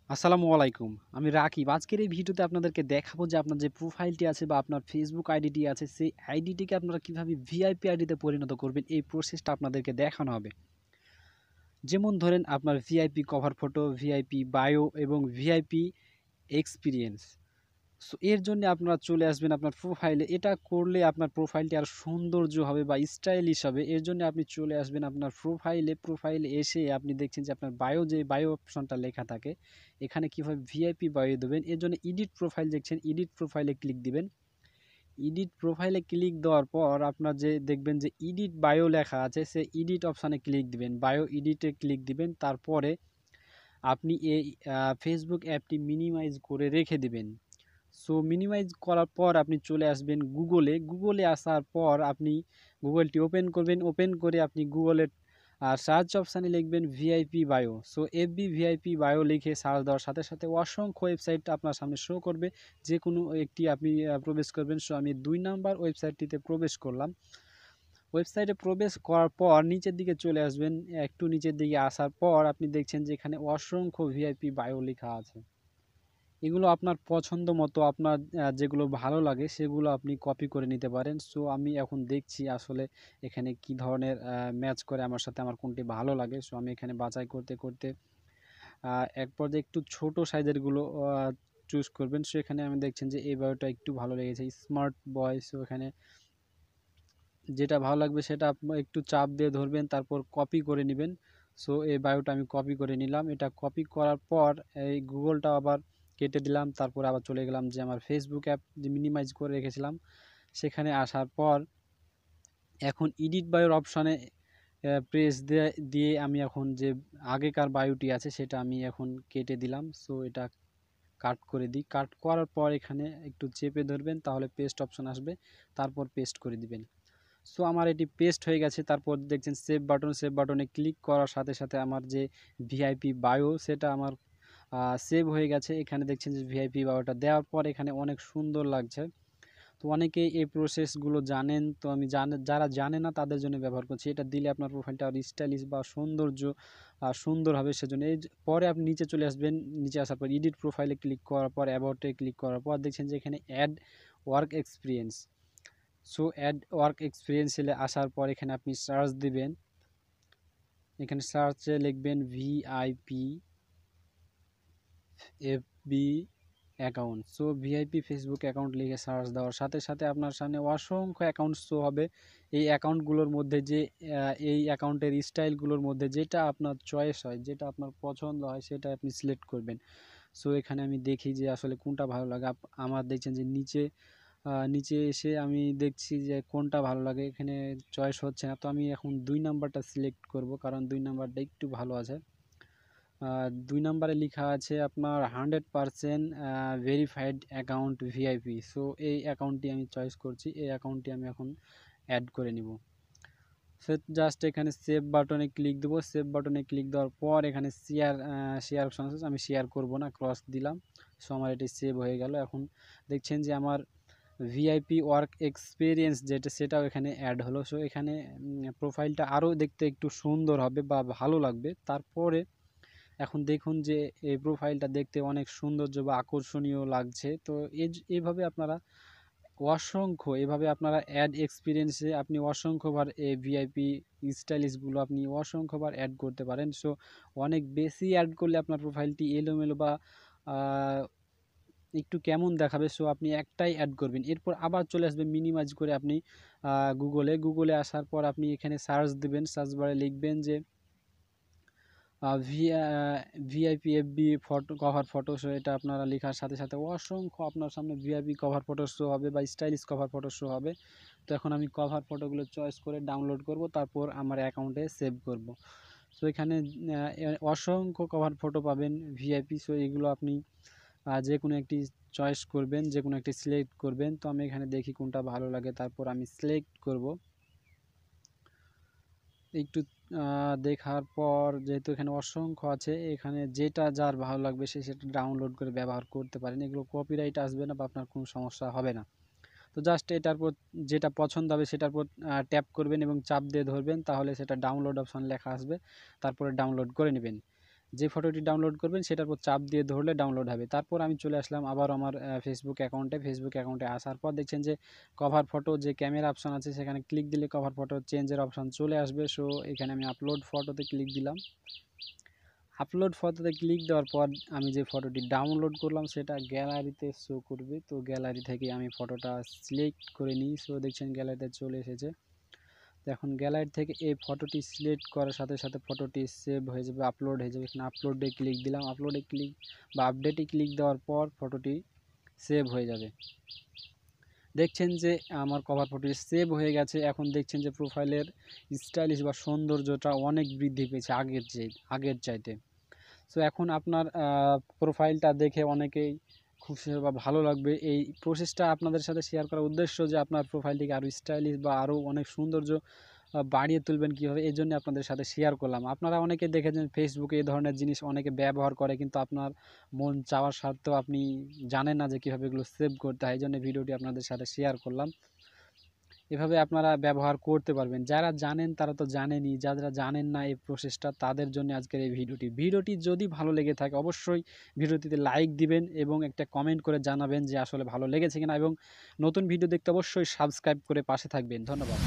আসসালামু আলাইকুম। আমি রাকিব। আজকের এই ভিডিওতে আপনাদেরকে দেখাবো যে আপনার যে প্রোফাইলটি আছে বা আপনার ফেসবুক আইডিটি আছে সেই আইডিটিকে আপনারা কিভাবে ভিআইপি আইডিতে পরিণত করবেন এই প্রসেসটা আপনাদেরকে দেখানো হবে। যেমন ধরেন আপনার VIP cover photo, VIP bio এবং ভিআইপি এক্সপেরিয়েন্স। সো এর জন্য আপনারা চলে আসবেন আপনার প্রোফাইলে। এটা করলে আপনার প্রোফাইলটি আরো সৌন্দর্য হবে বা স্টাইলিশ হবে। এর জন্য আপনি চলে আসবেন আপনার প্রোফাইলে এসে আপনি দেখছেন যে আপনার বায়ো অপশনটা লেখা থাকে। এখানে কিভাবে ভিআইপি বায়ো দেবেন এর জন্য এডিট প্রোফাইল দেখছেন, এডিট প্রোফাইলে ক্লিক দিবেন। এডিট প্রোফাইলে ক্লিক দেওয়ার পর আপনার যে দেখবেন যে এডিট বায়ো লেখা আছে সে এডিট অপশানে ক্লিক দিবেন, বায়ো এডিটে ক্লিক দিবেন। তারপরে আপনি এই ফেসবুক অ্যাপটি মিনিমাইজ করে রেখে দিবেন। সো মিনিমাইজ করার পর আপনি চলে আসবেন গুগলে আসার পর আপনি গুগলটি ওপেন করবেন। ওপেন করে আপনি গুগলের সার্চ অপশানে লিখবেন VIP bio. So FB VIP bio লিখে সার্চ দেওয়ার সাথে সাথে অসংখ্য ওয়েবসাইট আপনার সামনে শো করবে, যে কোনো একটি আপনি প্রবেশ করবেন। সো আমি 2 নাম্বার ওয়েবসাইটটিতে প্রবেশ করলাম। ওয়েবসাইটে প্রবেশ করার পর নিচের দিকে চলে আসবেন। একটু নিচের দিকে আসার পর আপনি দেখছেন যে এখানে অসংখ্য ভিআইপি বায়ো লেখা আছে। এগুলো আপনার পছন্দ মতো আপনার যেগুলো ভালো লাগে সেগুলো আপনি কপি করে নিতে পারেন। সো আমি এখন দেখছি আসলে এখানে কি ধরনের ম্যাচ করে আমার সাথে, আমার কোনটি ভালো লাগে। সো আমি এখানে বাছাই করতে করতে এক পর্যায়ে একটু ছোট সাইজেরগুলো চুজ করবেন। সো এখানে আমি দেখছেন যে এই বায়োটা একটু ভালো লেগেছে, স্মার্ট বয়। সো এখানে যেটা ভালো লাগবে সেটা একটু চাপ দিয়ে ধরবেন, তারপর কপি করে নেবেন। সো এই বায়োটা আমি কপি করে নিলাম। এটা কপি করার পর এই গুগলটা আবার কেটে দিলাম। তারপর আবার চলে গেলাম যে আমার ফেসবুক অ্যাপ যে মিনিমাইজ করে রেখেছিলাম সেখানে আসার পর এখন এডিট বায়োর অপশানে প্রেস দিয়ে আমি এখন যে আগেকার বায়োটি আছে সেটা আমি এখন কেটে দিলাম। সো এটা কাট করে দিই। কাট করার পর এখানে একটু চেপে ধরবেন, তাহলে পেস্ট অপশান আসবে, তারপর পেস্ট করে দিবেন। সো আমার এটি পেস্ট হয়ে গেছে। তারপর দেখছেন সেভ বাটনে ক্লিক করার সাথে সাথে আমার যে ভিআইপি বায়ো সেটা আমার সেভ হয়ে গেছে। এখানে দেখছেন যে ভিআইপি বায়োটা দেওয়ার পর এখানে অনেক সুন্দর লাগছে। তো অনেকেই এই প্রসেসগুলো জানেন, তো আমি যারা জানে না তাদের জন্য ব্যবহার করছি। এটা দিলে আপনার প্রোফাইলটা আর স্টাইলিশ বা সুন্দর হবে। সেজন্য পরে আপনি নিচে চলে আসবেন। নিচে আসার পর এডিট প্রোফাইলে ক্লিক করার পর অ্যাবাউটে ক্লিক করার পর দেখছেন যে এখানে add work experience. So add work এক্সপিরিয়েন্সে আসার পর এখানে আপনি সার্চ দিবেন। এখানে সার্চে লিখবেন VIP FB account. So VIP Facebook account লিখে সার্চ দেওয়ার সাথে সাথে আপনার সামনে অসংখ্য অ্যাকাউন্ট শো হবে। এই অ্যাকাউন্টগুলোর মধ্যে যে এই অ্যাকাউন্টের স্টাইলগুলোর মধ্যে যেটা আপনার চয়েস হয়, যেটা আপনার পছন্দ হয় সেটা আপনি সিলেক্ট করবেন। সো এখানে আমি দেখি যে আসলে কোনটা ভালো লাগে। আমার দেখছেন যে নিচে এসে আমি দেখছি যে কোনটা ভালো লাগে, এখানে চয়েস হচ্ছে না। তো আমি এখন 2 নাম্বারটা সিলেক্ট করব, কারণ 2 নাম্বারটা একটু ভালো আছে। 2 নাম্বারে লেখা আছে আপনার 100% ভেরিফাইড অ্যাকাউন্ট ভিআইপি। সো এই অ্যাকাউন্টটি আমি চয়েস করছি, এই অ্যাকাউন্টটি আমি এখন অ্যাড করে নিব। সো জাস্ট এখানে সেভ বাটনে ক্লিক দেবো। সেভ বাটনে ক্লিক দেওয়ার পর এখানে শেয়ার অপশন আছে, আমি শেয়ার করব না, ক্রস দিলাম। সো আমার এটি সেভ হয়ে গেল। এখন দেখছেন যে আমার ভিআইপি ওয়ার্ক এক্সপিরিয়েন্স সেটাও এখানে অ্যাড হলো। সো এখানে প্রোফাইলটা আরও দেখতে একটু সুন্দর হবে বা ভালো লাগবে। তারপরে এখন দেখুন যে এই প্রোফাইলটা দেখতে অনেক সৌন্দর্য বা আকর্ষণীয় লাগছে। তো এইভাবে আপনারা অ্যাড এক্সপিরিয়েন্সে আপনি অসংখ্যবার এই ভিআইপি স্টাইলিশগুলো আপনি অসংখ্যবার অ্যাড করতে পারেন। সো অনেক বেশি অ্যাড করলে আপনার প্রোফাইলটি এলোমেলো বা একটু কেমন দেখাবে। সো আপনি একটাই অ্যাড করবেন, এরপর আবার চলে আসবেন মিনিমাইজ করে আপনি গুগলে আসার পর আপনি এখানে সার্চ দেবেন। সার্চ বারে লিখবেন যে VIP FB photo cover photo. So এটা আপনারা লেখার সাথে সাথে অসংখ্য আপনার সামনে ভিআইপি কভার ফটো শো হবে বা স্টাইলিশ কভার ফটো শো হবে। তো এখন আমি কভার ফটোগুলো চয়েস করে ডাউনলোড করব, তারপর আমার অ্যাকাউন্টে সেভ করব। সো এখানে অসংখ্য কভার ফটো পাবেন ভিআইপি। সো এগুলো আপনি যে কোনো একটি চয়েস করবেন, যে কোনো একটি সিলেক্ট করবেন। তো আমি এখানে দেখি কোনটা ভালো লাগে, তারপর আমি সিলেক্ট করব। একটু দেখার পর যেহেতু এখানে অসংখ্য আছে, এখানে যেটা যার ভালো লাগবে সেটা ডাউনলোড করে ব্যবহার করতে পারেন। এগুলো কপিরাইট আসবে না বা আপনার কোনো সমস্যা হবে না। তো জাস্ট এটার পর যেটা পছন্দ হবে সেটার পর ট্যাপ করবেন এবং চাপ দিয়ে ধরবেন, তাহলে সেটা ডাউনলোড অপশন লেখা আসবে, তারপরে ডাউনলোড করে নেবেন। যে ফটোটি ডাউনলোড করবেন সেটার উপর চাপ দিয়ে ধরলে ডাউনলোড হবে। তারপর আমি চলে আসলাম আবার আমার ফেসবুক অ্যাকাউন্টে আসার পর দেখছেন যে কভার ফটো যে ক্যামেরা অপশান আছে সেখানে ক্লিক দিলে কভার ফটো চেঞ্জের অপশান চলে আসবে। সো এখানে আমি আপলোড ফটোতে ক্লিক দিলাম। আপলোড ফটোতে ক্লিক দেওয়ার পর আমি যে ফটোটি ডাউনলোড করলাম সেটা গ্যালারিতে শো করবে। তো গ্যালারি থেকে আমি ফটোটা সিলেক্ট করে নিই। সো দেখছেন গ্যালারিতে চলে এসেছে। তো এখন গ্যালারি থেকে এই ফটোটি সিলেক্ট করার সাথে সাথে ফটোটি সেভ হয়ে যাবে, আপলোড হয়ে যাবে। এখানে আপলোডে ক্লিক দিলাম। আপলোডে ক্লিক বা আপডেটে ক্লিক দেওয়ার পর ফটোটি সেভ হয়ে যাবে। দেখছেন যে আমার কভার ফটোটি সেভ হয়ে গেছে। এখন দেখছেন যে প্রোফাইলের স্টাইলিশ বা সৌন্দর্যটা অনেক বৃদ্ধি পেয়েছে আগের চাইতে। সো এখন আপনার প্রোফাইলটা দেখে অনেকেই খুশি বা ভালো লাগবে। এই প্রসেসটা আপনাদের সাথে শেয়ার করার উদ্দেশ্য যে আপনার প্রোফাইলটিকে আরও স্টাইলিশ বা আরও অনেক সৌন্দর্য বাড়িয়ে তুলবেন কীভাবে, এই জন্য আপনাদের সাথে শেয়ার করলাম। আপনারা অনেকে দেখেছেন ফেসবুকে এই ধরনের জিনিস অনেকে ব্যবহার করে, কিন্তু আপনার মন চাওয়ার সত্ত্বেও আপনি জানেন না যে কীভাবে এগুলো সেভ করতে হয়। এই জন্য ভিডিওটি আপনাদের সাথে শেয়ার করলাম। এভাবে আপনারা ব্যবহার করতে পারবেন। যারা জানেন তারা তো জানেনই, যারা জানেন না এই প্রসেসটা তাদের জন্য আজকের এই ভিডিওটি যদি ভালো লেগে থাকে অবশ্যই ভিডিওটিতে লাইক দিবেন এবং একটা কমেন্ট করে জানাবেন যে আসলে ভালো লেগেছে কিনা, এবং নতুন ভিডিও দেখতে অবশ্যই সাবস্ক্রাইব করে পাশে থাকবেন। ধন্যবাদ।